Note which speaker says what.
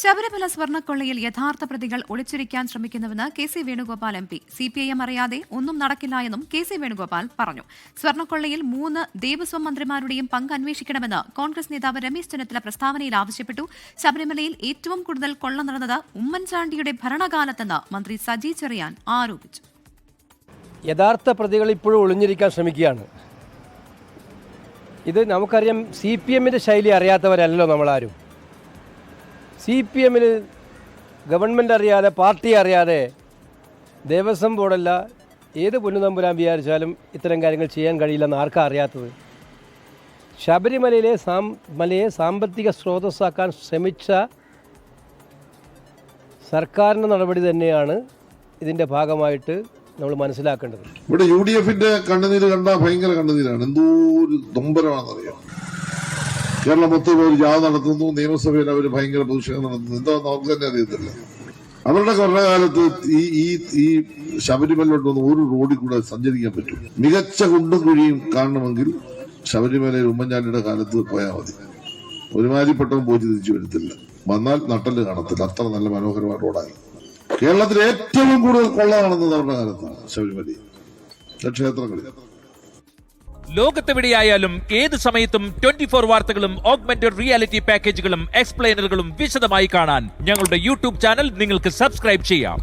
Speaker 1: ശബരിമല സ്വർണ്ണക്കൊള്ളയിൽ യഥാർത്ഥ പ്രതികൾ ഒളിച്ചിരിക്കാൻ ശ്രമിക്കുന്നുവെന്ന് K C. Venugopal MP. CPIM അറിയാതെ ഒന്നും നടക്കില്ല എന്നും കെ.സി. വേണുഗോപാൽ പറഞ്ഞു. സ്വർണ്ണക്കൊള്ളയിൽ 3 ദേവസ്വം മന്ത്രിമാരുടെയും പങ്ക് അന്വേഷിക്കണമെന്ന് കോൺഗ്രസ് നേതാവ് രമേശ് ചെന്നിത്തല പ്രസ്താവനയിൽ ആവശ്യപ്പെട്ടു. ശബരിമലയിൽ ഏറ്റവും കൂടുതൽ കൊള്ള നടന്നത് ഉമ്മൻചാണ്ടിയുടെ ഭരണകാലത്തെന്ന് മന്ത്രി സജി ചെറിയാൻ ആരോപിച്ചു.
Speaker 2: യഥാർത്ഥ പ്രതികൾ ഇപ്പോഴും ഒളിഞ്ഞിരിക്കാൻ ശ്രമിക്കുകയാണ്. ഇത് നമുക്കറിയാം, CPM-ന്റെ ശൈലി അറിയാത്തവരല്ലോ നമ്മളാരും. CPM-ൽ ഗവൺമെൻറ് അറിയാതെ, പാർട്ടി അറിയാതെ, ദേവസ്വം ബോർഡല്ല ഏത് പൊന്നുതമ്പുരാൻ വിചാരിച്ചാലും ഇത്തരം കാര്യങ്ങൾ ചെയ്യാൻ കഴിയില്ലെന്ന് ആർക്കാ അറിയാത്തത്? ശബരിമലയിലെ മലയെ സാമ്പത്തിക സ്രോതസ്സാക്കാൻ ശ്രമിച്ച സർക്കാരിൻ്റെ നടപടി തന്നെയാണ് ഇതിൻ്റെ ഭാഗമായിട്ട് നമ്മൾ മനസ്സിലാക്കേണ്ടത്.
Speaker 3: ഇവിടെ UDF-ന്റെ കണ്ണുനീര് കണ്ടാൽ ഭയങ്കര കണ്ണുനീരാണ്. എന്തോ ഒരു നൊമ്പരമാണെന്നറിയാം. കേരളം മൊത്തം ഒരു ജാഥ നടത്തുന്നു, നിയമസഭയിൽ അവർ ഭയങ്കര പ്രതിഷേധം നടത്തുന്നു. എന്താ നമുക്ക് തന്നെ അറിയത്തില്ല. അവരുടെ ഭരണകാലത്ത് ഈ ശബരിമലയിലോട്ടൊന്നും ഒരു റോഡിൽ കൂടെ സഞ്ചരിക്കാൻ പറ്റും. മികച്ച കുണ്ടും കുഴിയും കാണണമെങ്കിൽ ശബരിമലയിൽ ഉമ്മൻചാണ്ടിയുടെ കാലത്ത് പോയാൽ മതി. ഒരുമാതിരിപ്പെട്ടവൻ പോയി തിരിച്ചു വരത്തില്ല. വന്നാൽ നട്ടല് കാണത്തില്ല. അത്ര നല്ല മനോഹരമായ റോഡായി. കേരളത്തിൽ ഏറ്റവും കൂടുതൽ കൊള്ള നടന്നത് അവരുടെ കാലത്താണ് ശബരിമലയിൽ, ക്ഷേത്രങ്ങളിൽ.
Speaker 4: ലോകത്തെവിടെയായാലും ഏത് സമയത്തും 24 വാർത്തകളും ഓഗ്മെന്റഡ് റിയാലിറ്റി പാക്കേജുകളും എക്സ്പ്ലെയിനറുകളും വിശദമായി കാണാൻ ഞങ്ങളുടെ YouTube ചാനൽ നിങ്ങൾക്ക് സബ്സ്ക്രൈബ് ചെയ്യാം.